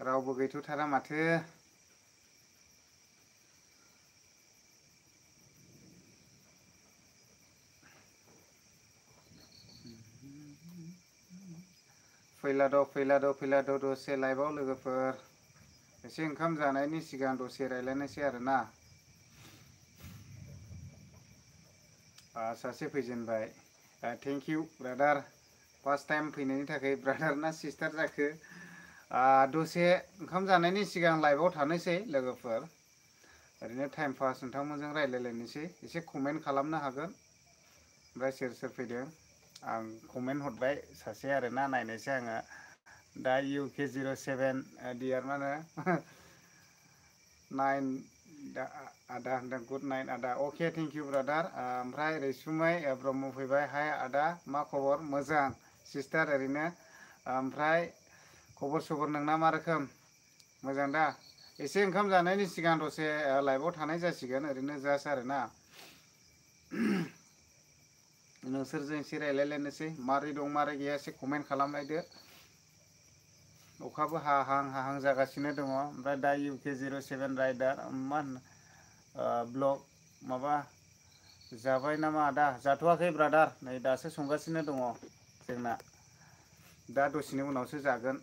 रावबो गैथ'थारा माथो। फैलाद' दसे लाइभआव लोगोफोर एसे ओंखाम जानायनि सिगां दसे रायलायनोसै आरोना। सासे फैजेनबाय। Thank you brother first time फैनायनि थाखाय। ब्रादार ना सिस्टार जाखो? दसे ओंखाम जानायनि सिगां लाइभआव थानोसै लोगोफोर। ओरैनो टाइम पास नोंथांमोनजों रायलायलायनोसै। एसे कमेन्ट खालामनो हागोन। ओमफ्राय सोर सोर फैदों आं कमेन्ट हरबाय सासे आरोना, नायनोसै आङो। दा UK07 डियार मा होनो 9 आदा होनदों। गुड नाइट आदा। अके थेंक इउ ब्रादार। ओमफ्राय रैसुमै ब्रह्म फैबाय। हाय आदा मा खबर? मोजां सिस्टार ओरैनो। ओमफ्राय खबर सबर नोंना मा रोखोम? मोजां दा? एसे ओंखाम जानायनि सिगां दसे लाइभआव थानाय जासिगोन ओरैनो जास्ट आरोना। नोंसोरजों एसे रायलायलायनोसै। मारै दं मारै गैया एसे कमेन्ट खालामलायदो। अखाबो हाहां जागासिनो दङ। ओमफ्राय दा UK07 राइडार मा होनो ब्लग माबा जाबाय नामा आदा? जाथ'वाखै ब्रादार, नै दासो संगासिनो दङ जोंना। दा दसेनि उनावसो जागोन।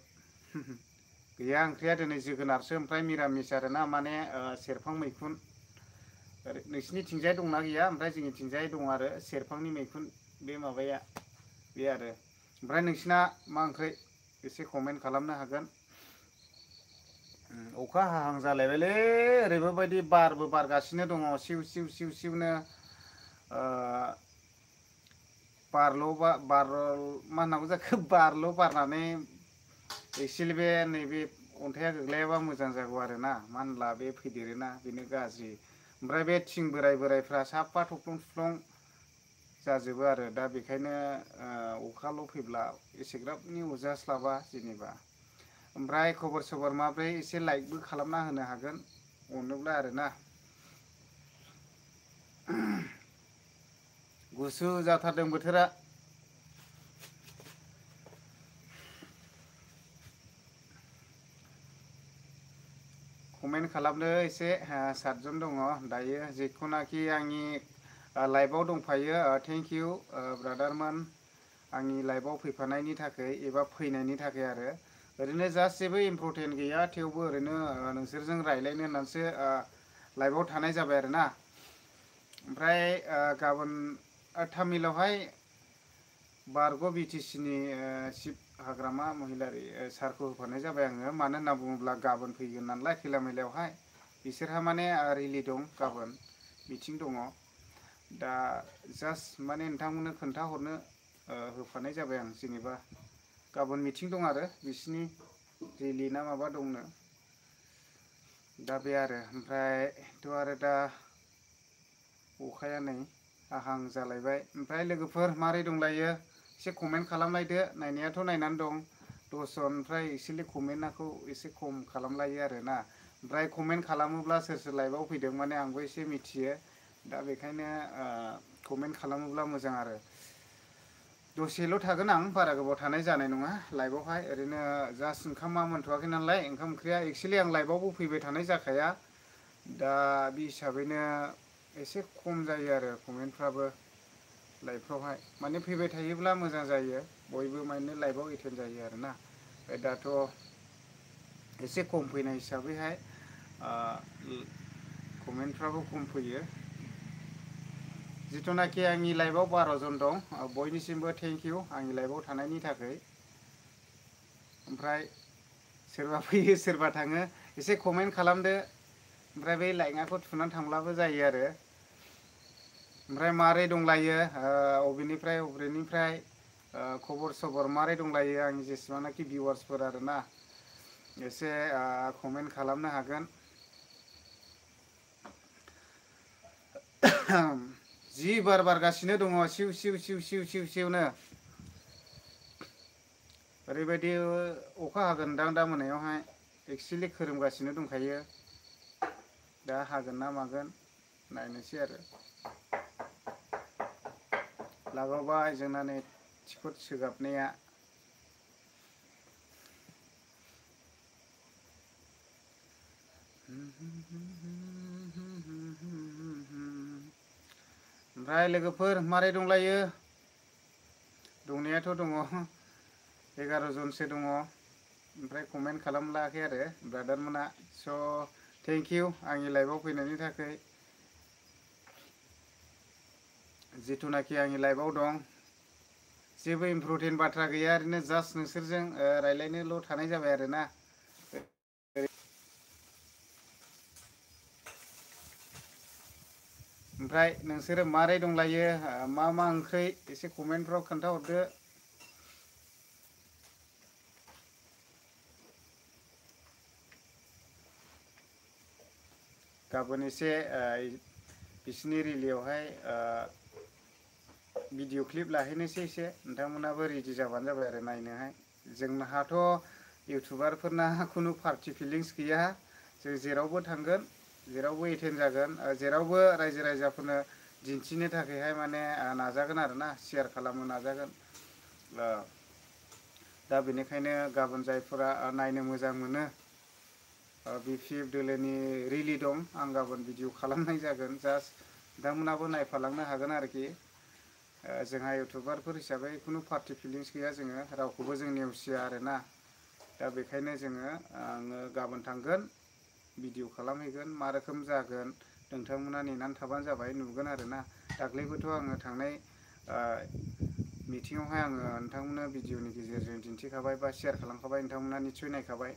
गैया ओंख्रिया दिनै जोगोनारसो ओमफ्राय मिरामिस आरोना, माने सेरफां मैखुन। ओरै नोंसिनिथिंजाय दंना गैया? ओमफ्राय जोंनिथिंजाय दं आरो सेरफांनि मैखुन बे माबाया बे आरो। ओमफ्राय नोंसिना मा ओंख्रि? एसे कमेन्ट खालामनो हागोन। अखा हाहां जालायबायलै ओरैबो बायदि बारबो बारगासिनो दङ सिउ सिउ सिउ सिउनो। बार मा होननांगौ जाखो बारल' बारनानै एक्सुलि बे नैबे अन्थाइआ गोग्लैयाबा मोजां जागौ आरोना। मानो होनब्ला बे फैदेरोना बेनो गाज्रि। ओमफ्राय बे थिं बोराय बोरायफ्रा साफा थफ्लं थफ्लं जाजोबो आरो। दा बेखायनो अखाल' फैब्ला एसेग्राबनि अरजास्लाबा जेनेबा। ओमफ्राय खबर सबर माब्रै? एसे लाइकबो खालामना होनो हागोन अनोब्ला आरोना। गुसु जाथारदों बोथोरा। कमेन्ट खालामदो एसे। 7 जन दङ दायो। जेखुनाखि आंनि लाइभआव दंफायो थेंक इउ ब्रादारमोन आंनि लाइभआव फैफानायनि थाखाय एबा फैनायनि थाखाय आरो। ओरैनो जास्ट जेबो इम्परटेन्ट गैया, थेवबो ओरैनो नोंसोरजों रायलायनो होननानैसो लाइभआव थानाय जाबाय आरोना। ओमफ्राय गाबोन तामिलावहाय बारग' BTC नि चिफ हाग्रामा महिलारि सारखौ होफानाय जाबाय आङो। मानो होनना बुङोब्ला गाबोन फैगोन नालाय खैला मैलायावहाय बिसोरहा माने रेलि दं गाबोन, मिथिं दङ। दा जास्ट माने नोंथांमोननो खोन्थाहरनो होफानाय जाबाय आं। जेनेबा गाबोन मिथिं दं आरो बिसिनि रेलि ना माबा दंनो। दा बे आरो। ओमफ्रायथ' आरो दा अखाया नै हाहां जालायबाय। ओमफ्राय लोगोफोर मारै दंलायो? एसे कमेन्ट खालामलायदो। नायनायाथ' नायनानै दं 10 जन। ओमफ्राय एक्सुलि कमेन्टखौ एसे खम खालामलायो आरोना। ओमफ्राय कमेन्ट खालामोब्ला सोर सोर लाइभआव फैदों माने आंबो एसे मिथियो। दा बेखायनो कमेन्ट खालामोब्ला मोजां आरो। दसेल' थागोन आं, बारा गोबाव थानाय जानाय नङा लाइभआवहाय। ओरैनो जास्ट ओंखामा मोनथ'वाखै नालाय, ओंखाम ओंख्रिया एक्सुलि आं लाइभआवबो फैबाय थानाय जाखाया। दा बे हिसाबैनो एसे खम जायो आरो कमेन्टफ्राबो लाइभफ्रावहाय। माने फैबाय थायोब्ला मोजां जायो, बयबो माने लाइभआव एटेन्ड जायो आरोना। ओमफ्राय दाथ' एसे खम फैनाय हिसाबैहाय कमेन्टफ्राबो खम फैयो। जिथुनाखि आंनि लाइभआव 12 जन दं, बयनिसिमबो थेंक इउ आंनि लाइभआव थानायनि थाखाय। ओमफ्राय सोरबा फैयो सोरबा थाङो एसे कमेन्ट खालामदो। ओमफ्राय बै लाइकआखौ थुनानै थांब्लाबो जायो आरो। ओमफ्राय मारै दंलायो अबेनिफ्राय अबेनिफ्राय खबर सबर मारै दंलायो आंनि जेसेबांनाखि भिउवार्सफोर आरोना। एसे कमेन्ट खालामनो हागोन। जि बार बारगासिनो दङ सिउ सिउ सिउ सिउ सिउ सिउनो। ओरैबायदि अखा हागोनदां दा मोनायावहाय। एक्सुलि खोरोमगासिनो दंखायो। दा हागोन ना मागोन नायनोसै आरो। लागावबाय जोंना नै थिखट सोगाबनाया। ओमफ्राय लोगोफोर मारै दंलायो? दंनायाथ' दङ 11 जनसो दङ। ओमफ्राय कमेन्ट खालामलायाखै आरो ब्रादार मोना। स' थेंक इउ आंनि लाइभआव फैनायनि थाखाय। जिथुनाखि आंनि लाइभआव दं जेबो इम्परटेन्ट बाथ्रा गैया, ओरैनो जास्ट नोंसोरजों रायलायनोल' थानाय जाबाय आरोना। ओमफ्राय नोंसोरो मारै दंलायो, मा मा ओंख्रि एसे कमेन्टफ्राव खोन्थाहरदो। गाबोन एसे बिसिनि रिलियावहाय भिडिअ क्लिप लाहैनोसै एसे, नोंथांमोनाबो रेडि जाबानो जाबाय आरो नायनोहाय। जोंहाथ' इउटुबारफोरना खुनु पार्टि फिलिंस गैया। जों जेरावबो थांगोन, जेरावबो एटेन्ड जागोन, जेरावबो रायजो राजाफोरनो दिन्थिनो थाखायहाय माने नाजागोन आरोना, शेयार खालामनो नाजागोन। दा बेनिखायनो गाबोन जायफोरा नायनो मोजां मोनो, pwidwनि रिलि दं, आं गाबोन भिडिअ खालामनाय जागोन। जास्ट बिथांमोनाबो नायफालांनो हागोन आरोखि। जोंहा इउटुबारफोर हिसाबै खुनु पार्टि फिलिंस गैया, जोङो रावखौबो जों नेवसिया आरोना। दा बेखायनो आङो गाबोन थांगोन, भिडिअ खालामहैगोन। मा रोखोम जागोन नोंथांमोना नेनानै थाबानो जाबाय, नुगोन आरोना। दाख्लैबोथ' आङो थांनाय मिटिङावहाय आङो नोंथांमोननो भिडिअनि गेजेरजों दिन्थिखाबाय बा शेयार खालामखाबाय, नोंथांमोना निस्सय नायखाबाय।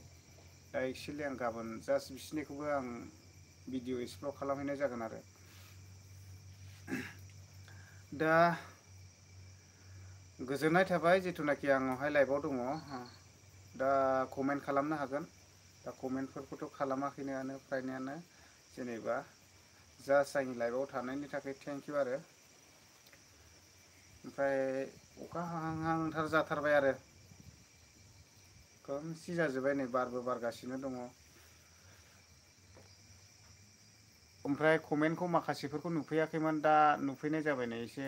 दा एक्सुवेलि आं गाबोन जास्ट बिसिनिखौबो आं भिडिअ एक्सप्लर खालामहैनाय जागोन आरो। दा गोजोननाय थाबाय जिथुनाखि आंनावहाय लाइभआव दङ। दा कमेन्ट खालामनो हागोन। दा कमेन्टफोरखौथ' खालामाखैनोआनो फ्रायनियानो, जेनेबा जास्ट आंनि लाइभआव थानायनि थाखाय थेंक इउ आरो। ओमफ्राय अखा हाहां हाहांथार जाथारबाय आरो, खोमसि जाजोब्बाय, नै बारबो बारगासिनो दङ। ओमफ्राय कमेन्टखौ माखासेफोरखौ नुफैयाखैमोन, दा नुफैनाय जाबाय नै एसे।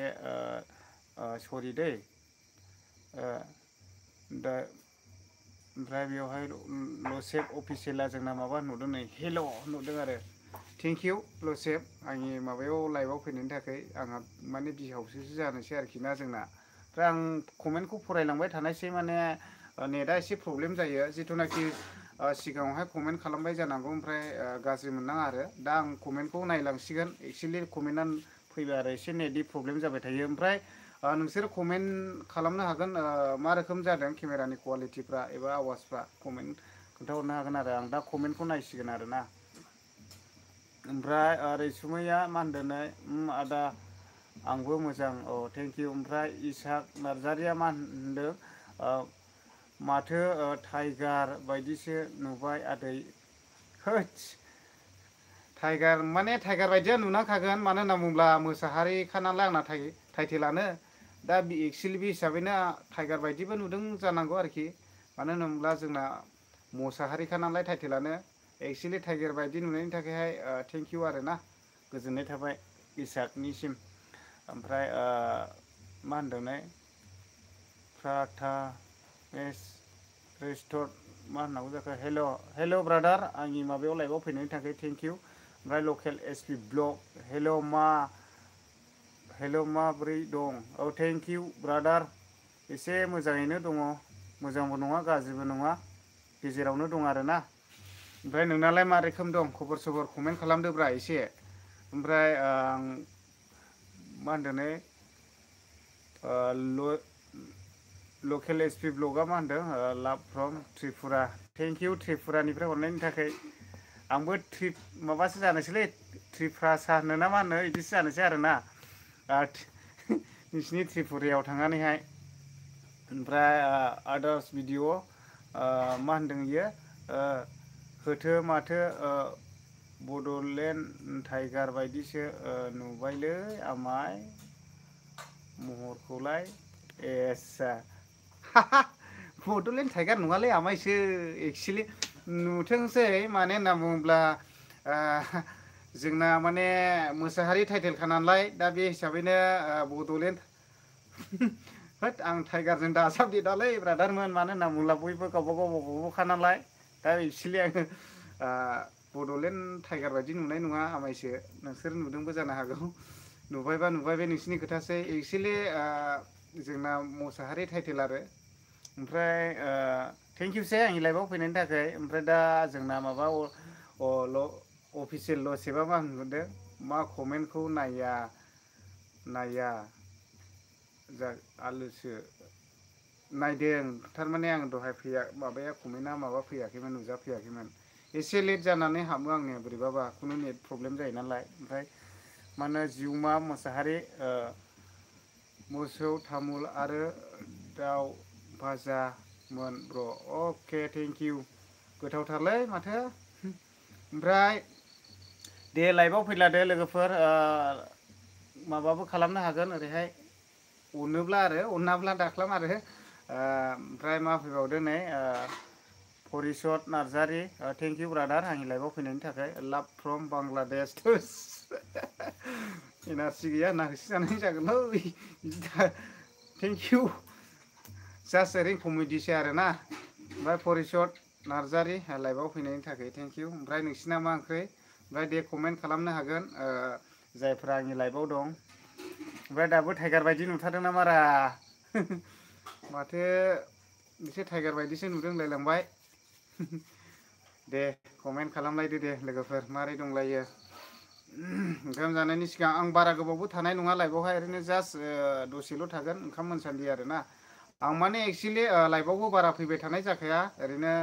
सरि दै। दा ओमफ्राय बेवहाय लसेब अफिसियेला जोंना माबा नुदों नै, हेल' नुदों आरो। थेंक इउ लसेब, आंनि माबायाव लाइभआव फैनायनि थाखाय। आंहा माने बिहावसोसो जानोसै आरोखि ना जोंना। ओमफ्राय आं कमेन्टखौ फरायलांबाय थानायसै, माने नेटआ एसे प्रब्लेम जायो। जिथुनाखि सिगाङावहाय कमेन्ट खालामबाय जानांगौ, ओमफ्राय गाज्रि मोननाङा आरो। दा आं कमेन्टखौ नायलांसिगोन। एक्सुवेलि कमेन्टआ फैबाय आरो, एसे नेटनि प्रब्लेम जाबाय थायो। ओमफ्राय नोंसोरो कमेन्ट खालामनो हागोन, मा रोखोम जादों केमेरानि कुवालिटिफ्रा एबा आवाजफ्रा, कमेन्ट खोन्थाहरनो हागोन आरो। आं दा कमेन्टखौ नायसिगोन आरोना। ओमफ्राय रैसुमैया मा होनदों नै, आदा आंबो मोजां, औ थेंक इउ। ओमफ्राय इसाक नार्जारिया मा होनदों, माथो टाइगार बायदिसो नुबाय आदै। होत्स, टाइगार माने टाइगार बायदिया नुनांखागोन, मानो होनना बुङोब्ला मोसाहारिखा नालाय आंना टाइटेलानो। दा एक्सुवेलि बे हिसाबैनो टाइगार बायदिबो नुदों जानांगौ आरोखि। मानो होनोब्ला जोंना मोसाहारिखा नालाय टाइटेलानो। एक्सुवेलि टाइगार बायदि नुनायनि थाखायहाय थेंक इउ आरो ना, गोजोननाय थाबाय इसाकनिसिम। ओमफ्राय मा होनदों नै, प्राथा रेस्ट'र मा होननांगौ जाखो, हेल' ब्रादार, आंनि माबायाव लाइभआव फैनायनि थाखाय थेंक इउ। ओमफ्राय लकेल एसपि ब्लग, हेल' माब्रै दं, औ थेंक इउ ब्रादार। एसे मोजाङैनो दङ, मोजांबो नङा गाज्रिबो नङा, गेजेरावनो दं आरोना। ओमफ्राय नोंनालाय मा रोखोम दं, खबर सबर कमेन्ट खालामदोब्रा एसे। ओमफ्राय मा होनदों नै, लकेल एसपि ब्लगआ मा होनदों, लाभ फ्रम त्रिपुरा। थेंक इउ त्रिपुरानिफ्राय हरनायनि थाखाय। आंबो माबासो जानोसैलै, त्रिपुरासा होनो ना मा होनो, बिदिसो जानोसै आरोना, नोंसिनि त्रिपुरायाव थांनानैहाय। ओमफ्राय आदार्स भिडिअ मा होनदों इयो, होथो माथो बड'लेण्ड टाइगार बायदिसो नुबायलै आमाय महरखौलाय। एसा बड'लेण्ड टाइगार नङालै आमायसो, एक्सुवेलि नुथोंसै। मानो होनना बुङोब्ला जोंना माने मोसाहारि टाइटेलखा नालाय, दा बे हिसाबैनो बड'लेण्ड होद, आं टाइगारजों दाजाबदेरालै ब्रादारमोन। मानो होनना बुङोब्ला बयबो गावबागाव गावबागावखा नालाय। दा एक्सुवेलि आङो बड'लेण्ड टाइगार बायदि नुनाय नङा आमायसो नोंसोर नुदोंबो जानो हागौ नुबायबा नुबाय बे नोंसिनि खोथासै एक्सुवेलि जोंना मोसाहारि टाइटेल आरो ओमफ्राय थेंक इउसै आंनि लाइभआव फैनायनि थाखाय ओमफ्राय दा जोंना माबा अफिसियेल ल'सेबा मा होनदों मा कमेन्टखौ नाया जा आलुसो नायदों थारमाने आं दहाय फैया माबाया कमेन्टआ माबा फैयाखैमोन नुजाफैयाखैमोन एसे लेट जानानै हाबो आंनिया बोरैबाबा खुनु नेट प्रब्लेम जायो नालाय ओमफ्राय मा होनो जिउमा मोसाहारि मोसौ तामुल आरो दाउ भाजामोन ब्र' अके थेंक इउ गोथावथारलै माथो ओमफ्राय दे लाइभआव फैलादो लोगोफोर माबाबो खालामनो हागोन ओरैहाय अनोब्ला आरो अनाब्ला दाख्लाम आरो ओमफ्राय मा फैबावदो नै परिसद नार्जारि थेंक इउ ब्रादार आंनि लाइभआव फैनायनि थाखाय लाभ फ्रम बांलादेश एनारजि गैया ना होसोजानाय जागोनलै थेंक इउ जास्ट ओरैनो कमेडिसो आरोना ओमफ्राय परिसद नार्जारि लाइभआव फैनायनि थाखाय थेंक इउ ओमफ्राय नोंसिना मा ओंख्रि ओमफ्राय दे कमेन्ट खालामनो हागोन जायफ्रा आंनि लाइभआव दं ओमफ्राय दाबो टाइगार बायदि नुथारदों ना मारा माथो एसे टाइगार बायदिसो नुदोंलायलांबाय दे कमेन्ट खालामलायदो दे लोगोफोर मारै दंलायो ओंखाम जानायनि सिगां आं बारा गोबावबो थानाय नङा लाइभआवहाय ओरैनो जास्ट दसेल' थागोन ओंखाम मोनसान्दि आरोना आं माने एक्सुवेलि लाइभआवबो बारा फैबाय थानाय जाखाया ओरैनो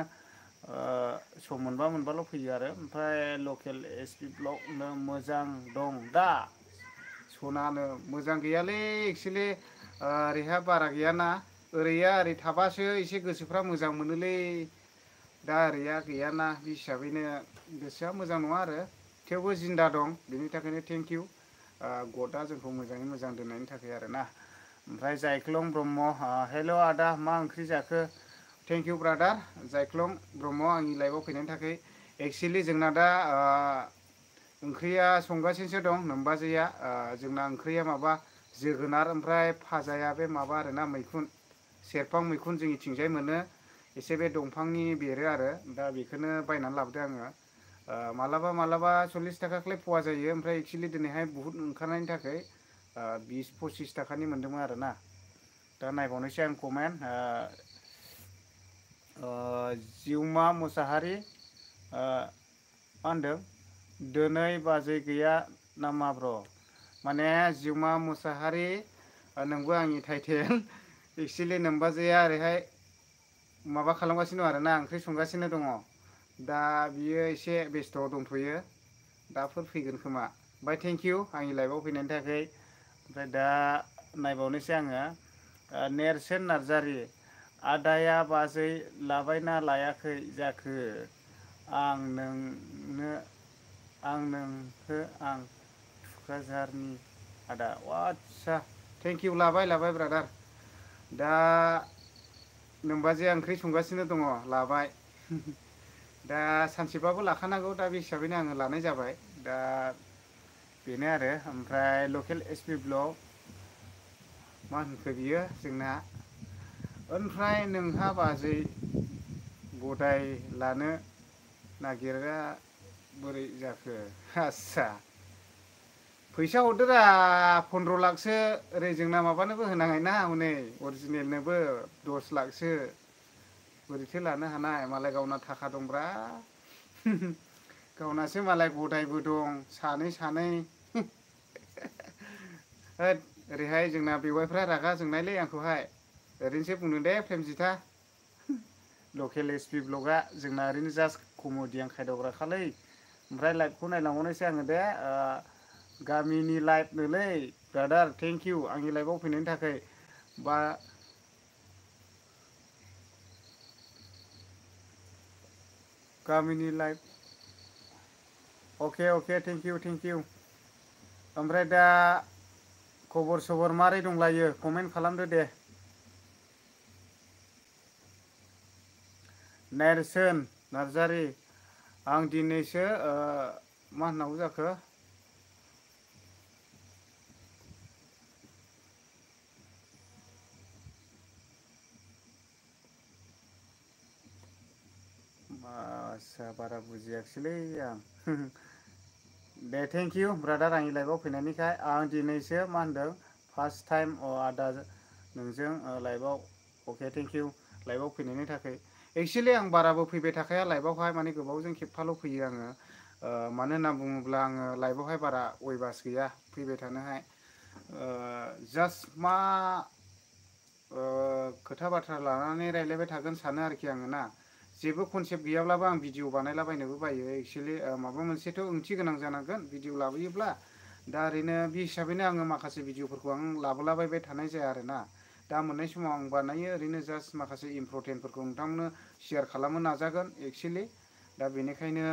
सम मोनबाल' फैयो आरो ओमफ्राय लकेल एसपि ब्लग मोजां दं दा सनानो मोजां गैयालै एक्सुवेलि ओरैहा बारा गैयाना ओरैया ओरै थाबासो एसे गोसोफ्रा मोजां मोनोलै दा ओरैया गैयाना बे हिसाबैनो गोसोआ मोजां नङा आरो थेवबो जिन्दा दं बेनि थाखायनो थेंक इउ गडआ जोंखौ मोजाङै मोजां दोननायनि थाखाय आरोना ओमफ्राय जायख्लं ब्रह्म हेल' आदा मा ओंख्रि जाखो थेंक इउ ब्रादार जायख्लं ब्रह्म आंनि लाइभआव फैनायनि थाखाय एक्सुवेलि जोंना दा ओंख्रिया संगासिनोसो दं नोमबाजैया जोंना ओंख्रिया माबा जोगोनार ओमफ्राय फाजाया बे माबा आरोना मैखुन सेरफां मैखुन जोंनिथिंजाय मोनो एसे बे दंफांनि बेरो आरो दा बेखौनो बायनानै लाबोदों आङो मालाबा 40 थाखाख्लै फवा जायो ओमफ्राय एक्सुवेलि दिनैहाय बुहुत ओंखारनायनि थाखाय 20-25 थाखानि मोनदोंमोन आरोना दा नायबावनोसै आं कमेन्ट जिउमा मोसाहारि मा होनदों दिनै बाजै गैया नामा ब्र' माने जिउमा मोसाहारि नोंबो आंनि टाइटेल एक्सुवेलि नोमबाजैया ओरैहाय माबा खालामगासिनो दं आरोना ओंख्रि संगासिनो दङ दा बियो एसे बेस्थ'आव दंथ'यो दाफोर फैगोन खोमा ओमफ्राय थेंक इउ आंनि लाइभआव फैनायनि थाखाय ओमफ्राय दा नायबावनोसै आङो नेरसोन नार्जारि आदाया बाजै लाबायना लायाखै जाखो आं नोंखो थुक्राझारनि आदा आदसा थेंक इउ लाबाय ब्रादार दा नोमबाजैया ओंख्रि संगासिनो दङ लाबाय दा सानसेबाबो लाखानांगौ दा बे हिसाबैनो आङो लानाय जाबाय दा बेनो आरो ओमफ्राय लकेल एसपि ब्लग मा होनखो बियो जोंना ओमफ्राय नोंहा बाजै गदाय लानो नागिरा बोरै जाखो आस्सा फैसा हरदोरा 15 लाखसो ओरै जोंना माबानोबो होनाङायना हनै अरिजिनेलनोबो 10 लाखसो बोरैथो लानो हानाय मालाय गावना थाखा दंब्रा गावनासो मालाय गदायबो दं सानै होद ओरैहाय जोंना बेवाइफ्रा रागा जोंनायलै आंखौहाय ओरैनोसो बुंदों दे प्रेमजिथा लकेल एसपि ब्लगआ जोंना ओरैनो जास्ट कमेडियान खायदावग्राखालै ओमफ्राय लाइभखौ नायलांबावनोसै आङो दे गामिनि लाइभ नोलै ब्रादार थेंक इउ आंनि लाइभआव फैनायनि थाखाय बा गामिनि लाइभ अके थेंक इउ ओमफ्राय दा खबर सबर मारै दंलायो कमेन्ट खालामदो दे नेरसोन नार्जारि आं दिनैसो मा होननांगौ जाखो आस्सा बारा बुजियाखिसैलै आं दे थेंक इउ ब्रादार आंनि लाइभआव फैनायनिखाय आं दिनैसो मा होनदों फार्स्ट टाइम आदा नोंजों लाइभआव अके थेंक इउ लाइभआव फैनायनि थाखाय एक्सुवेलि आं बाराबो फैबाय थाखाया लाइभआवहाय माने गोबावजों खेबफाल' फैयो आङो मानो होनना बुङोब्ला आङो लाइभआवहाय बारा अयभास गैया फैबाय थानोहाय जास्ट मा खोथा बाथ्रा लानानै रायलायबाय थागोन सानो आरोखि आङो ना जेबो कनसेप्ट गैयाब्लाबो आं भिडिअ बानायलाबायनोबो बायो एक्सुवेलि माबा मोनसेथ' ओंथि गोनां जानांगोन भिडिअ लाबोयोब्ला दा ओरैनो बे हिसाबैनो आङो माखासे भिडिअफोरखौ आं लाबोलाबायबाय थानाय जाया आरोना दा मोननाय समाव आं बानायो ओरैनो जास्ट माखासे इम्परटेन्टफोरखौ नोंथांमोननो शेयार खालामनो नाजागोन एक्सुवेलि दा बेनिखायनो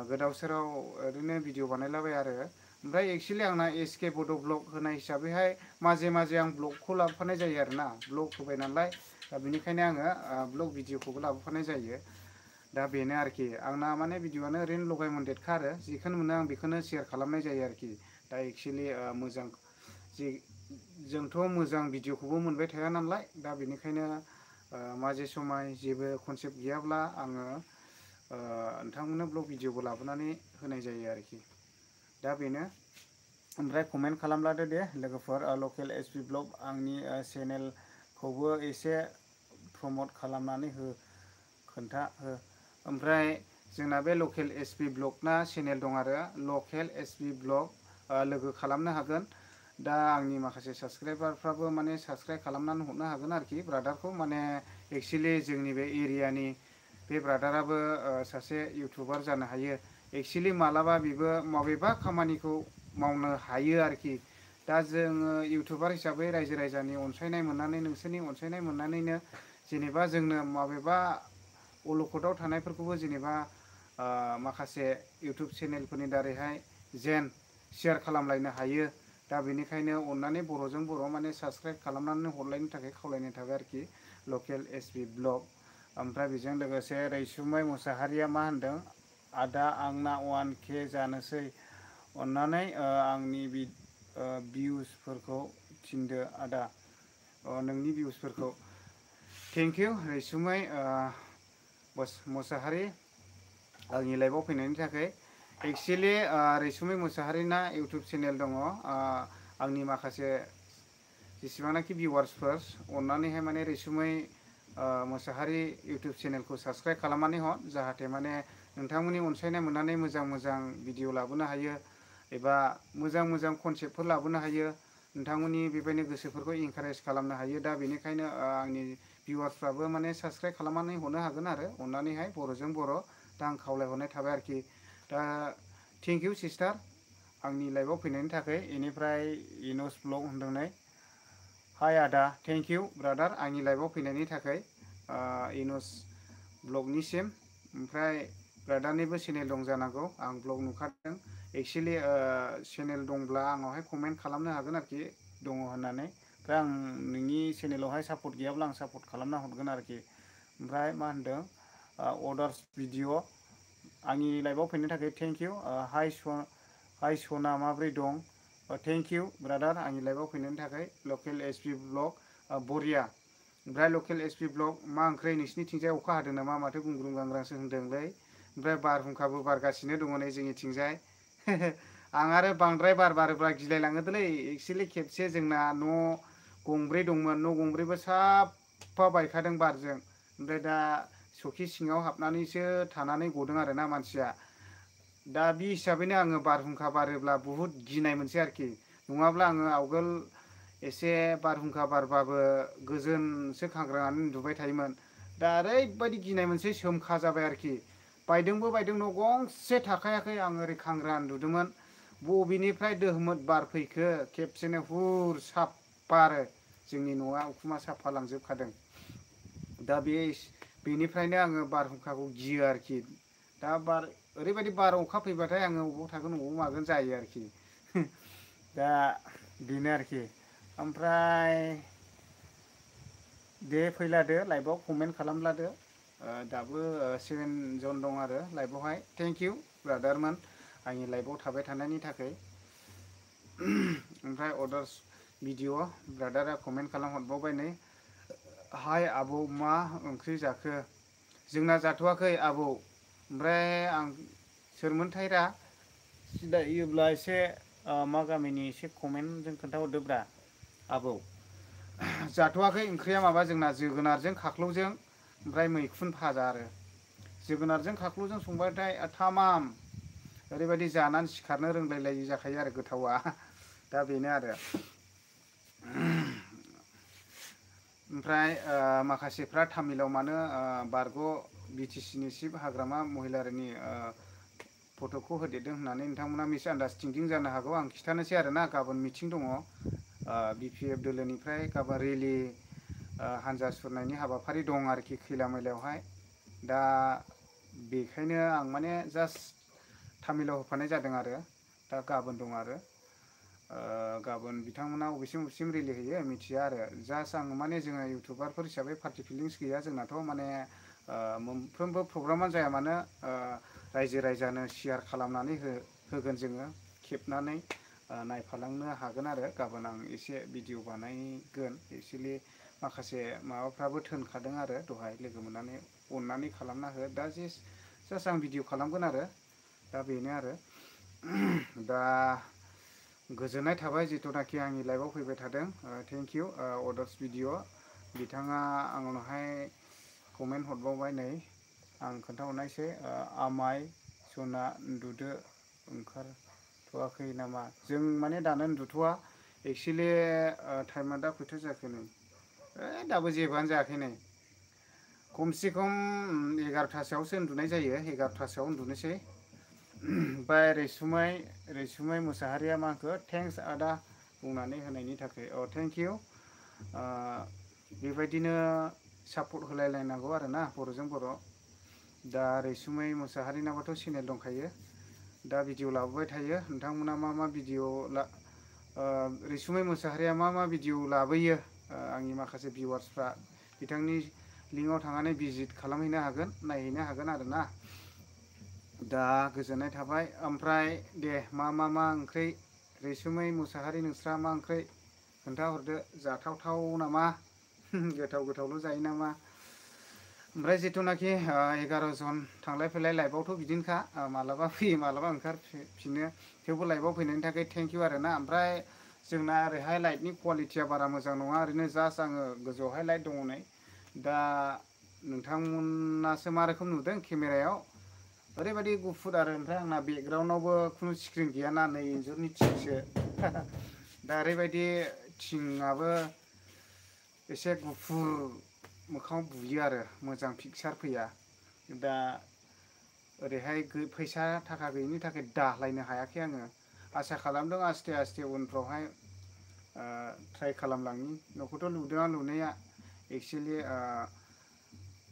गोदाव सोराव ओरैनो भिडिअ बानायलाबाया आरो ओमफ्राय एक्सुवेलि आंना एसके बड' ब्लग होनाय हिसाबैहाय माजे माजे आं ब्लगखौ लाबोफानाय जायो आरोना ब्लग होबाय नालाय दा बेनिखायनो आङो ब्लग भिडिअखौबो लाबोफानाय जायो दा बेनो आरोखि आंना माने भिडिअआनो ओरैनो लगाय मोन्देरखा आरो जिखौनो मोनो आं बेखौनो शेयार खालामनाय जायो आरोखि दा एक्सुवेलि मोजां जि जोंथ' मोजां भिडिअखौबो मोनबाय थाया नालाय दा बेनिखायनो माजे समाय जेबो कनसेप्ट गैयाब्ला आङो नोंथांमोननो ब्लग भिडिअबो लाबोनानै होनाय जायो आरोखि दा बेनो ओमफ्राय कमेन्ट खालामलादो दे लोगोफोर लकेल एसपि ब्लग आंनि चेनेलखौबो एसे प्रमट खालामनानै हो खोन्था हो ओमफ्राय जोंना बे लकेल एसपि ब्लगना चेनेल दं आरो लकेल एसपि ब्लग लोगो खालामनो हागोन दा आंनि माखासे साबसक्राइबारफ्राबो माने साबसक्राइब खालामनानै हरनो हागोन आरोखि ब्रादारखौ माने एक्सुवेलि जोंनि बे एरियानि बे ब्रादाराबो सासे इउटुबार जानो हायो एक्सुवेलि मालाबा बेबो माबेबा खामानिखौ मावनो हायो आरोखि दा जोङो इउटुबार हिसाबै रायजो राजानि अनसायनाय मोननानै नोंसोरनि अनसायनाय मोननानैनो जेनेबा जोंनो माबेबा अलखदाव थानायफोरखौबो जेनेबा माखासे इउटुब चेनेलफोरनि दारैहाय जेन शेयार खालामलायनो हायो दा बेनिखायनो अननानै बर'जों बर' माने साबसक्राइब खालामनानै हरलायनो थाखाय खावलायनाय थाबाय आरोखि लकेल एसपि ब्लग ओमफ्राय बेजों लोगोसे रैसुमै मुसाहारिया मा होनदों आदा आंना 1K जानोसै अन्नानै आंनि भिउसफोरखौ थिनदो आदा नोंनि भिउसफोरखौ थेंक इउ रैसुमै मुसाहारि आंनि लाइभआव फैनायनि थाखाय एक्सुवेलि रैसुमै मुसाहारिना इउटुब चेनेल दङ आंनि माखासे जेसेबांनाखि भिउवार्सफोर अन्नानैहाय माने रैसुमै मुसाहारि इउटुब चेनेलखौ साबसक्राइब खालामनानै हर जाहाथे माने नोंथांमोननि अनसायनाय मोननानै मोजां मोजां भिडिअ लाबोनो हायो एबा मोजां मोजां कनसेप्टफोर लाबोनो हायो नोंथांमोननि बेबायदिनो गोसोफोरखौ इनकारेज खालामनो हायो दा बेनिखायनो आंनि भिउवार्सफ्राबो माने साबसक्राइब खालामनानै हरनो हागोन आरो अन्नानैहाय बर'जों बर' दा आं खावलायहरनाय थाबाय आरोखि दा थेंक इउ सिस्टार आंनि लाइभआव फैनायनि थाखाय बेनिफ्राय इनस ब्लग होनदों नै हाय आदा थेंक इउ ब्रादार आंनि लाइभआव फैनायनि थाखाय इनस ब्लगनिसिम ओमफ्राय ब्रादारनिबो चेनेल दं जानांगौ आं ब्लग नुखादों एक्सुवेलि चेनेल दंब्ला आंनावहाय कमेन्ट खालामनो हागोन आरोखि दङ होननानै ओमफ्राय आं नोंनि चेनेलावहाय सापर्ट गैयाब्ला आं सापर्ट खालामना हरगोन आरोखि ओमफ्राय मा होनदों अदार्स भिडिअ आंनि लाइभआव फैनो थाखाय थेंक इउ हाय सना माब्रै दं थेंक इउ ब्रादार आंनि लाइभआव फैनायनि थाखाय लकेल एसपि ब्लग बरिया ओमफ्राय लकेल एसपि ब्लग मा ओंख्रि नोंसिनिथिंजाय अखा हादों नामा माथो गुंग्रुं गांग्रांसो होनदोंलै ओमफ्राय बारहुंखाबो बारगासिनो दङ नै जोंनिथिंजाय आं आरो बांद्राय बार बारोब्ला गिलायलाङोलै एक्सुवेलि खेबसे जोंना न' गंब्रै दंमोन न' गंब्रैबो साफा बायखादों बारजों ओमफ्राय दा सखि सिङाव हाबनानैसो थानानै गदों आरोना मानसिया दा बे हिसाबैनो आङो बारहुंखा बारोब्ला बुहुद गिनाय मोनसै आरोखि नङाब्ला आङो आवगोल एसे बारहुंखा बारबाबो गोजोनसो खांग्रांनानै उन्दुबाय थायोमोन दा ओरैबायदि गिनाय मोनसे सोमखा जाबाय आरोखि बायदोंबो बायदों न' गंसे थाखायाखै आं ओरै खांग्रा उन्दुदोंमोन बबेनिफ्राय दोहमोत बार फैखो खेबसेनो हुर साफा आरो जोंनि न'आ उखुमा साफा लांजोबखादों दा बेनिफ्रायनो आङो बारहुंखाखौ गियो आरोखि दा ओरैबायदि बार अखा फैबाथाय आङो बबाव थागोन बबाव मागोन जायो आरोखि दा बेनो आरोखि ओमफ्राय दे फैलादो लाइभआव कमेन्ट खालामलादो दाबो 7 जन दं आरो लाइभआवहाय थेंक इउ ब्रादारमोन आंनि लाइभआव थाबाय थानायनि थाखाय ओमफ्राय अदार्स भिडिअ ब्रादारा कमेन्ट खालामहरबावबाय नै हाय आबौ मा ओंख्रि जाखो जोंना जाथ'वाखै आबौ ओमफ्राय आं सोरमोनथायरा सिनायोब्ला एसे मा गामिनि एसे कमेन्टजों खोन्थाहरदोब्रा आबौ। जाथ'वाखै ओंख्रिया माबा जोंना जोगोनारजों खाख्लौजों ओमफ्राय मैखुन भाजा आरो जोगोनारजों खाख्लौजों संबाथाय थामाम ओरैबायदि जानानै सिखारनो रोंलायलायि जाखायो आरो गोथावा। दा बेनो आरो ओमफ्राय माखासेफ्रा तामिलाव मानो बारग' बि टि सि नि चिफ हाग्रामा महिलारिनि फट'खौ होदेरदों होननानै नोंथांमोना मिसआन्डारस्टेन्डिं जानो हागौ। आं खिन्थानोसै आरोना गाबोन मिथिं दङ बि पि एफ दोलोनिफ्राय गाबोन रेलि हानजा सुरनायनि हाबाफारि दं आरोखि खैला मैलायावहाय। दा बेखायनो आं माने जास्ट तामिलाव होफानाय जादों आरो दा गाबोन दं आरो गाबोन बिथांमोना बबेसिम बबेसिम रेलि हैयो मिथिया आरो जास्ट आं माने जोङो इउटुबारफोर हिसाबै पार्टि फिलिंस गैया जोंनाथ' माने मोनफ्रोमबो प्रग्रामानो जाया मानो रायजो राजानो शेयार खालामनानै होगोन जोङो खेबनानै नायफालांनो हागोन आरो गाबोन आं एसे भिडिअ बानायगोन एक्सुलि माखासे माबाफ्राबो थोनखादों आरो दहाय लोगो मोननानै अननानै खालामना हो दा जास्ट आं भिडिअ खालामगोन आरो दा बेनो आरो दा गोजोननाय थाबाय जिथुनाखि आंनि लाइभआव फैबाय थादों थेंक इउ अदार्स भिडिअ बिथाङा आंनावहाय कमेन्ट हरबावबाय नै आं खोन्थाहरनायसै आमाय सना उन्दुदो ओंखारथ'वाखै नामा जों माने दानो उन्दुथ'वा एक्सुलि टाइमा दा खैथा जाखो नै दाबो जेबोआनो जायाखै नै खमसे खम 11थासोआवसो उन्दुनाय जायो 11थासोआव उन्दुनोसै ओमफ्राय रैसुमै मुसाहारिया मा होनखो थेंक्स आदा बुंनानै होनायनि थाखाय थेंक इउ बेबायदिनो सापर्ट होलायलायनांगौ आरोना बर'जों बर' दा रैसुमै मुसाहारिनाबोथ' चेनेल दंखायो दा भिडिअ लाबोबाय थायो नोंथांमोना मा भिडिअ रैसुमै मुसाहारिया मा भिडिअ लाबोयो आंनि माखासे भिउवार्सफ्रा बिथांनि लिंकआव थांनानै भिजिट खालामहैनो हागोन नायहैनो हागोन आरोना दा गोजोननाय थाबाय ओमफ्राय दे मा ओंख्रि रैसुमै मुसाहारि नोंस्रा मा ओंख्रि खोन्थाहरदो जाथावथाव नामा गोथावल' जायो नामा ओमफ्राय जिथुनाखि 11 जन थांलाय फैलाय लाइभआवथ' बिदिनोखा मालाबा फैयो मालाबा ओंखारफिनो थेवबो लाइभआव फैनायनि थाखाय थेंक इउ आरोना ओमफ्राय जोंना ओरैहाय लाइटनि कुवालिटिया बारा मोजां नङा ओरैनो जास्ट आङो गोजौआवहाय लाइट दङ नै दा नोंथांमोनासो मा रोखोम नुदों केमेरायाव ओरैबायदि गुफुर आरो ओमफ्राय आंना बेकग्राउन्डआवबो खुनु स्क्रिन गैयाना नै इन्जुरनि थिंसो दा ओरैबायदि थिंआबो एसे गुफुर मोखाङाव बुयो आरो मोजां पिकचार फैया दा ओरैहाय फैसा थाखा गैयिनि थाखाय दालायनो हायाखै आङो आसा खालामदों आस्थे आस्थे उनफ्रावहाय ट्राइ खालामलांनि न'खौथ' लुदोंआ लुनाया एक्सुलि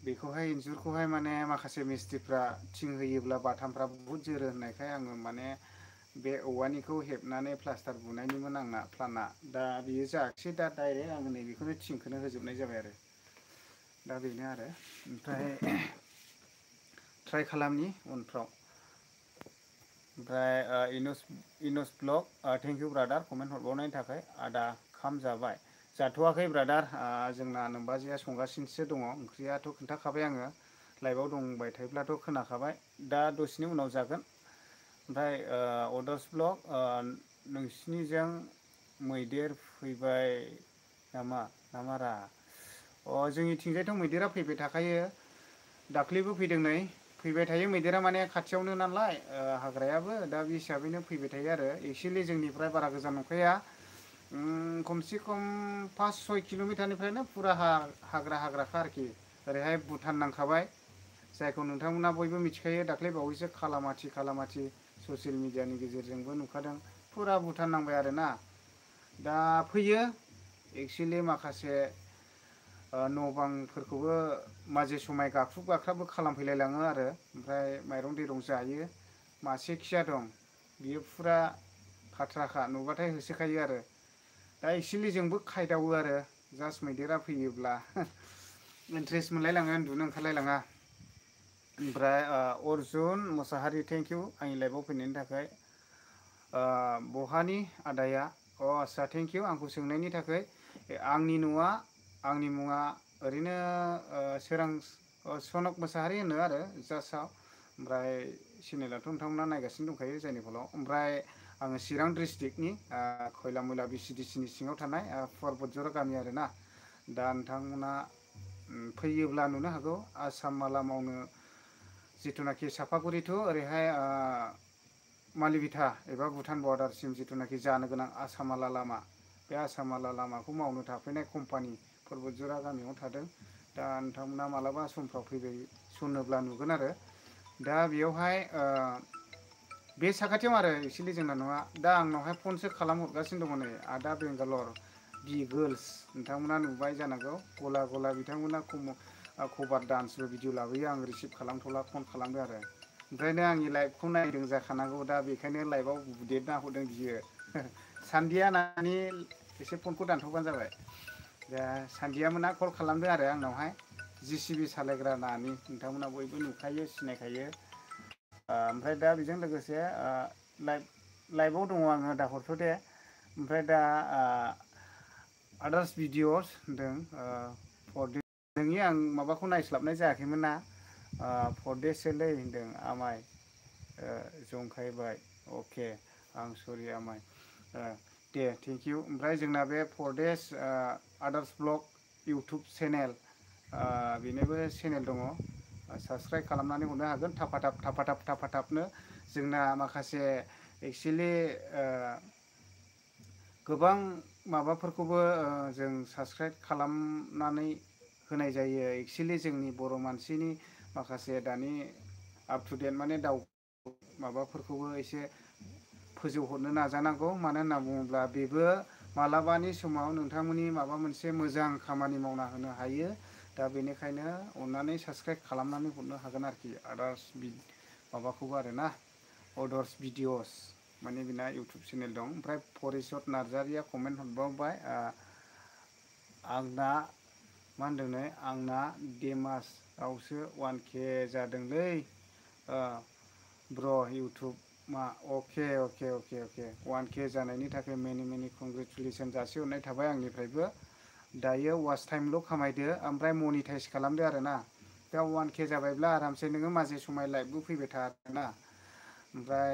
बेखौहाय इन्जुरखौहाय माने माखासे मिस्ट्रिफ्रा थिं होयोब्ला बाथामफ्रा बुहुत जोरो होननायखाय आङो माने बे औवानिखौ हेबनानै प्लास्टार बुनायनिमोन आंना प्लाना दा बियो जायाखिसै दा डाइरेक्ट आङो नैबेखौनो थिंखौनो होजोबनाय जाबाय आरो दा बेनो आरो ओमफ्राय ट्राइ खालामनि उनफ्राव ओमफ्राय इनुस blog thank you brother comment हरबावनायनि थाखाय आदा खाम जाबाय जाथ'वाखै ब्रादार जोंना नोमबाजैया संगासिनोसो दङ ओंख्रियाथ' खोन्थाखाबाय आङो लाइभआव दंबाय थायोब्लाथ' खोनाखाबाय दा दसेनि उनाव जागोन ओमफ्राय अदार्स ब्लग नोंसिनिजों मैदेर फैबाय नामारा जोंनिथिंजायथ' मैदेरा फैबाय थाखायो दाख्लैबो फैदों नै फैबाय थायो मैदेरा माने खाथियावनो नालाय हाग्रायाबो दा बे हिसाबैनो फैबाय थायो आरो एक्सुलि जोंनिफ्राय बारा गोजान नंखाया खमसे खम 5-6 किल'मिटारनिफ्रायनो फुरा हाग्राखा आरोखि ओरैहाय भुटान नांखाबाय जायखौ नोंथांमोना बयबो मिथिखायो दाख्लै बावैसो खालामाथि ससियेल मिडियानि गेजेरजोंबो नुखादों फुरा भुटान नांबाय आरोना दा फैयो एक्सुलि माखासे न' बांफोरखौबो माजे समाय गाख्रुब गाख्राबबो खालामफैलायलाङो आरो ओमफ्राय माइरं दैरं जायो मासे खिया दं बियो फुरा खाथ्राखा नुबाथाय होसोखायो आरो दा एक्सुलि जोंबो खायदावो आरो जास्ट मैदेरा फैयोब्ला इन्ट्रेस्ट मोनलायलाङो उन्दुनो ओंखारलायलाङा ओमफ्राय अर्जुन मुसाहारि थेंक इउ आंनि लाइभआव फैनायनि थाखाय बहानि आदाया आस्सा थेंक इउ आंखौ सोंनायनि थाखाय आंनि मुङा ओरैनो सोरां सनक मुसाहारि होनो आरो जास्टआव ओमफ्राय चेनेलाथ' नोंथांमोना नायगासिनो दंखायो जायनि फलाव। ओमफ्राय आङो चिरां डिस्ट्रिक्टनि खयलामयला BCDC नि सिङाव थानाय पwidw गामि आरोना। दा नोंथांमोना फैयोब्ला नुनो हागौ आसाम माला मावनो जिथुनाखि सापागुरि टु ओरैहाय मालिबिथा एबा भुटान बर्डारसिम जिथुनाखि जानो गोनां आसामाला लामा, बे आसामाला लामाखौ मावनो थाफैनाय कम्पानि पwidw गामियाव थादों। दा नोंथांमोना मालाबा समफ्राव फैबाय सनोब्ला नुगोन आरो। दा बेयावहाय बे साखाथियाव आरो एक्सुवेलि जोंना नङा। दा आंनावहाय फनसो खालामहरगासिनो दङ नै आदा बेंगालर बि गार्लस, नोंथांमोना नुबाय जानांगौ। गला गला बिथांमोना कभार डान्सबो भिडिअ लाबोयो। आं रिसिभ खालामथ'ला, फन खालामदो आरो। ओमफ्रायनो आंनि लाइभखौ नायदों जाखानांगौ, दा बेखायनो लाइभआव बुदेरना हरदों बियो। सान्दिया नानि एसे फनखौ दानथ'बानो जाबाय। दा सान्दिया मोना कल खालामदों आरो आंनावहाय, JCB सालायग्रा नानि, नोंथांमोना बयबो नुखायो सिनायखायो। ओमफ्राय दा बेजों लोगोसे लाइभआव दङ आङो, दा हरथ' दे। ओमफ्राय दा आदार्स भिडिअस होनदों नोंनि आं माबाखौ नायस्लाबनाय जायाखैमोन ना। 4 days-सोलै होनदों आमाय जंखायबाय। अके आं सरि आमाय, दे थेंक इउ। ओमफ्राय जोंना बे 4 days आदार्स blog YouTube channel, बेनोबो channel दङ। साबस्क्राइब खालामनानै हरनो हागोन थाफाथाबनो। जोंना माखासे एक्सुवेलि गोबां माबाफोरखौबो जों साबस्क्राइब खालामनानै होनाय जायो। एक्सुवेलि जोंनि बर' मानसिनि माखासे दानि आप टु डेट माने माबाफोरखौबो एसे फोजौहरनो नाजानांगौ। मानो होनना बुङोब्ला बेबो मालाबानि समाव नोंथांमोननि माबा मोनसे मोजां खामानि मावना होनो हायो। दा बेनिखायनो अननानै साबस्क्राइब खालामनानै हरनो हागोन आरोखि। आदार्स माबाखौबो आरोना, अदार्स भिडिअस माने बेना इउटुब चेनेल दं। ओमफ्राय परिसत नार्जारिया कमेन्ट हरबावबाय, आंना मा होनदों आंना देमासआवसो 1K जादोंलै ब्र' इउटुब मा। अके 1K जानायनि थाखाय मेनि कंग्रेचुलेसन जासिहरनाय थाबाय आंनिफ्रायबो। दायो वाच टाइमल' खामायदो, ओमफ्राय मनिटाइस खालामदो आरोना। दा 1K जाबायब्ला आरामसे नोङो माजे समाय लाइभबो फैबाय था आरोना। ओमफ्राय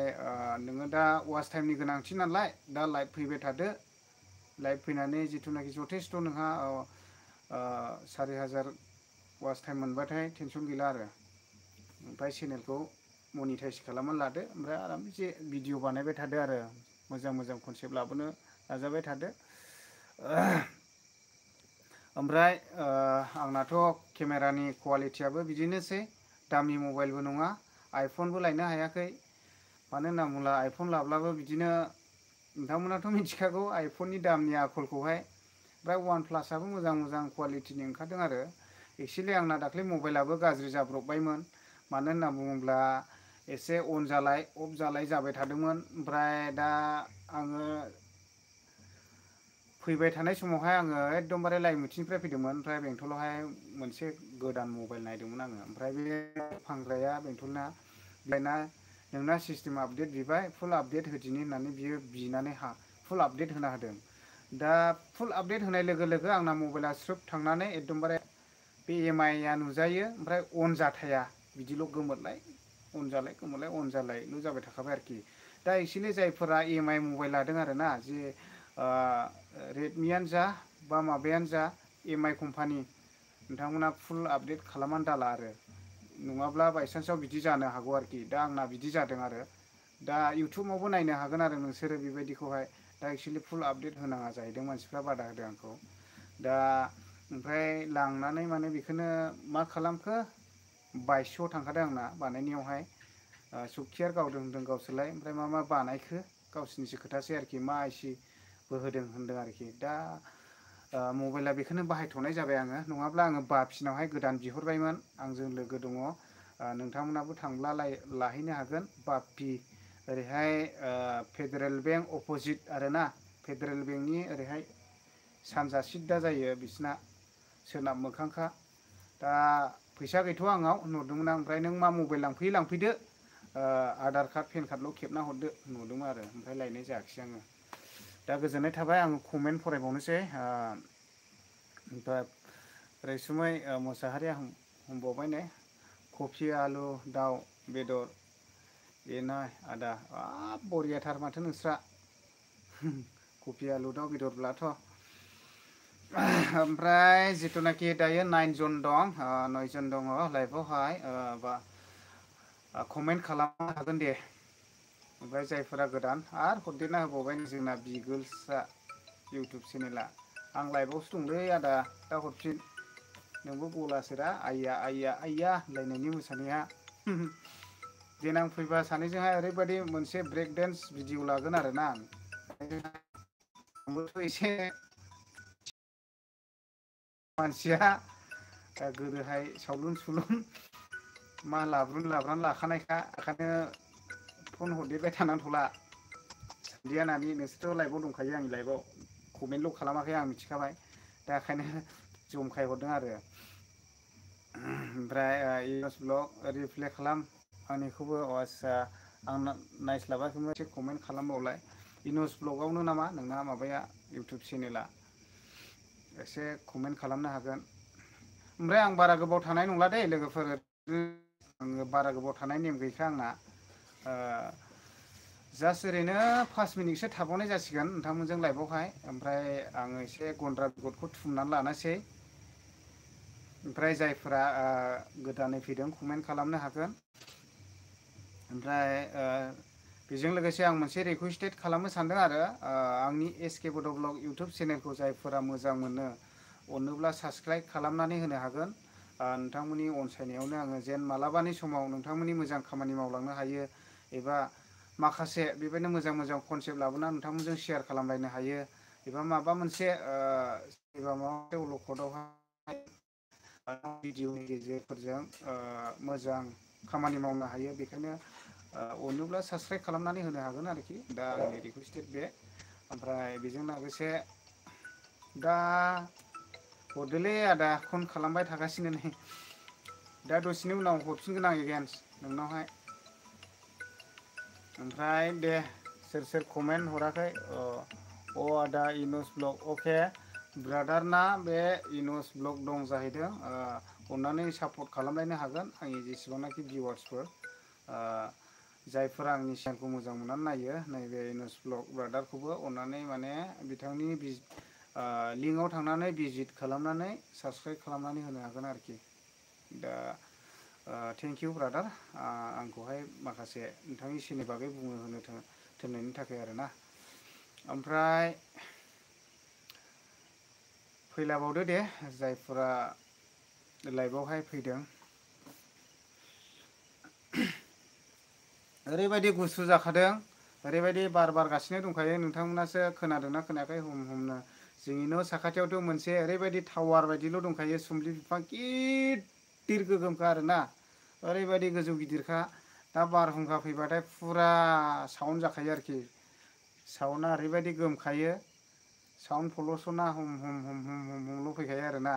नोङो दा वाच टाइमनि गोनांथि नालाय, दा लाइभ फैबाय थादो। लाइभ फैनानै जिथुनाखि जथेस्थ' नोंहा 4000 वाच टाइम मोनबाथाय टेनसन गैला आरो। ओमफ्राय चेनेलखौ मनिटाइस खालामनानै लादो। ओमफ्राय आरामसे भिडिअ बानायबाय थादो आरो, मोजां कनसेप्ट लाबोनो नाजाबाय थादो। ओमफ्राय आंनाथ' केमेरानि कुवालिटियाबो बिदिनोसै, दामि मबाइलबो नङा, आइफनबो लायनो हायाखै। मानो होनना बुङोब्ला आइफन लाब्लाबो बिदिनो नोंथांमोनाथ' मिथिखागौ आइफननि दामनि आखलखौहाय। ओमफ्राय वान प्लासआबो मोजां कुवालिटिनि ओंखारदों आरो। एक्सुवेलि आंना दाख्लै मबाइलाबो गाज्रि जाब्रबबायमोन। मानो होनना बुङोब्ला एसे अन जालाय अफ जालाय जाबाय थादोंमोन। ओमफ्राय दा आङो फैबाय थानाय समावहाय आङो एकदमबारे लाइमुथिनिफ्राय फैदोंमोन। ओमफ्राय बेंथलावहाय मोनसे गोदान मबाइल नायदोंमोन आङो। ओमफ्राय बे फानग्राया बेंथलना बेना नोंना सिस्टेम आपडेट बिबाय, फुल आपडेट होदिनि होननानै बियो बिनानै फुल आपडेट होना होदों। दा फुल आपडेट होनाय लोगो लोगो आंना मबाइला स्रोब थांनानै एकदमबारे बे EMI-आ नुजायो, ओमफ्राय अन जाथाया, बिदिल' गोमोरलाय अन जालाय गोमोरलाय अन जालायल' जाबाय थाखाबाय आरोखि। दा एक्सुवेलि जायफोरा EMI मबाइल लादों आरोना, जे रेडमियानो जा बा माबायानो जा EMI कम्पानि, नोंथांमोना फुल आपडेट खालामनानै दाला आरो। नङाब्ला बायसान्सआव बिदि जानो हागौ आरोखि। दा आंना बिदि जादों आरो। दा इउटुबावबो नायनो हागोन आरो नोंसोरो बेबायदिखौहाय। दा एक्सुवेलि फुल आपडेट होनाङा जाहैदों, मानसिफ्रा बादा होदों आंखौ। दा ओमफ्राय लांनानै माने बेखौनो मा खालामखो, 2200 थांखादों आंना बानायनायावहाय। सफ्टवेयार गावदों होनदों गावसोरलाय, ओमफ्राय मा बानायखो गावसोरनिसो खोथासै आरोखि। मा IC-बो होदों होनदों आरोखि। दा मबाइला बेखौनो बाहायथ'नाय जाबाय आङो। नङाब्ला आङो बाफिनावहाय गोदान बिहरबायमोन। आंजों लोगो दङ, नोंथांमोनाबो थांब्ला लाहैनो हागोन। बापि ओरैहाय फेडारेल बेंक अपजिट आरोना, फेडारेल बेंकनि ओरैहाय सानजा सिद्दा जायो बिसिना, सोनाब मोखांखा। दा फैसा गैथ'आ आंनाव नुदोंमोन आं। ओमफ्राय नों मा मबाइल लांफैयो लांफैदो, आधार कार्ड पेन कार्डल' खेबना हरदो नुदोंमोन आरो। ओमफ्राय लायनाय जायाखिसै आङो। दा गोजोननाय थाबाय। आङो कमेन्ट फरायबावनोसै। ओमफ्राय रैसुमै मोसाहारिया होनबावबाय नै, कफि आलु दाउ बेदर बेनाय आदा बरियाथार माथो नोंस्रा कफि आलु दाउ बेदरब्लाथ' ओमफ्राय जिथुनाखि दायो 9 जन दं 9 जन दङ लाइभआवहाय बा कमेन्ट खालामनो हागोन दे ओमफ्राय जायफोरा गोदान आरो हरदेरना होबावबाय जोंना बिगोल्सआ इउटुब चेनेला आं लाइभआवसो दंलै आदा दा हरफिन नोंबो गलासोरा आइया आइया आइया होनलायनायनि मोसानाया देनां फैबा सानैजोंहाय ओरैबायदि मोनसे ब्रेक डेन्स भिडिअ लागोन आरोना आंबोथ' एसे मानसिया गोदोहाय सावलुन सुलुन मा लाब्रुन लाब्रान लाखानायखा ओंखायनो फन हरदेरबाय थानांथ'ला सानदिया नानि नोंसोरथ' लाइभआव दंखायो आंनि लाइभआव कमेन्टल' खालामाखै आं मिथिखाबाय दा ओंखायनो जमखाय हरदों आरो ओमफ्राय इउस ब्लग रिप्ले खालाम आंनिखौबो आस्सा आं नायस्लाबाखैमोन एसे कमेन्ट खालामबावलाय इनस ब्लगावनो नामा नोंना माबाया इउटुब चेनेला एसे कमेन्ट खालामनो हागोन ओमफ्राय आं बारा गोबाव थानाय नंला दे लोगोफोर आङो बारा गोबाव थानाय नेम गैखा आंना जास्ट ओरैनो 5 मिनिटसो थाबावनाय जासिगोन नोंथांमोनजों लाइभआवहाय ओमफ्राय आङो एसे गन्द्रा बिगटखौ थुमनानै लानोसै ओमफ्राय जायफोरा गोदानै फैदों कमेन्ट खालामनो हागोन ओमफ्राय बेजों लोगोसे आं मोनसे रिकुइस्टेड खालामनो सानदों आरो आंनि pwidw इउटुब चेनेलखौ जायफोरा मोजां मोनो अनोब्ला साबस्क्राइब खालामनानै होनो हागोन नोंथांमोननि अनसायनायावनो आङो जेन मालाबानि समाव नोंथांमोननि मोजां खामानि मावलांनो हायो एबा माखासे बेबायदिनो मोजां मोजां कनसेप्ट लाबोनानै नोंथांमोनजों शेयार खालामलायनो हायो एबा माबा मोनसे एबा माबा मोनसे अलखदावहाय भिडिअनि गेजेरफोरजों मोजां खामानि मावनो हायो बेखायनो अनोब्ला साबस्क्राइब खालामनानै होनो हागोन आरोखि दा आंनि रिकुइस्टेड बे ओमफ्राय बेजों लोगोसे दा हरदोलै आदा फन खालामबाय थागासिनो नै दा दसेनि उनाव हरफिनगोन आं एगेन्स नोंनावहाय ओमफ्राय दे सोर सोर कमेन्ट हराखै आदा इनस ब्लग अके ब्रादारना बे इनस ब्लग दं जाहैदों अननानै सापर्ट खालामलायनो हागोन आंनि जेसेबांनाखि भिउवार्सफोर जायफोरा आंनि चेनेलखौ मोजां मोननानै नायो नैबे इनस ब्लग ब्रादारखौबो अननानै माने बिथांनि लिंकआव थांनानै भिजिट खालामनानै साबस्क्राइब खालामनानै होनो हागोन आरोखि दा थेंक इउ ब्रादार आंखौहाय माखासे नोंथांनि चेनेलनि बागै बुंनो होनो थिननायनि थाखाय आरोना ओमफ्राय फैलाबावदो दे जायफोरा लाइभआवहाय फैदों ओरैबायदि गुसु जाखादों ओरैबायदि बार बारगासिनो दंखायो नोंथांमोनासो खोनादोंना खोनायाखै हमनो जोंनि न' साखाथियावथ' मोनसे ओरैबायदि टावार बायदिल' दंखायो सुम्लि बिफां गिदिर गोगोमखा आरोना ओरैबायदि गोजौ गिदिरखा दा बारहुंखा फैबाथाय फुरा साउन्ड जाखायो आरोखि साउन्डआ ओरैबायदि गोमखायो साउन्ड पलुसना हम हम हम हम हम हमल' फैखायो आरोना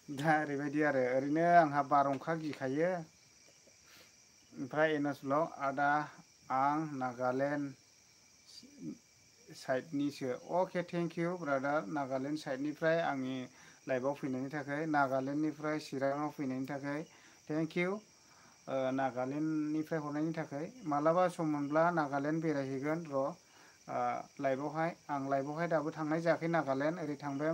दा ओरैबायदि आरो ओरैनो आंहा बारहुंखा गिखायो ओमफ्राय इनस ब्लग आदा आं नागालेण्ड साइडनिसो अके थेंक इउ ब्रादार नागालेण्ड साइडनिफ्राय आंनि लाइभआव फैनायनि थाखाय नागालेण्डनिफ्राय चिराङाव फैनायनि थाखाय थेंक इउ नागालेण्डनिफ्राय हरनायनि थाखाय मालाबा सम मोनब्ला नागालेण्ड बेरायहैगोन र' लाइभआवहाय आं लाइभआवहाय दाबो थांनाय जायाखै नागालेण्ड ओरै थांबाय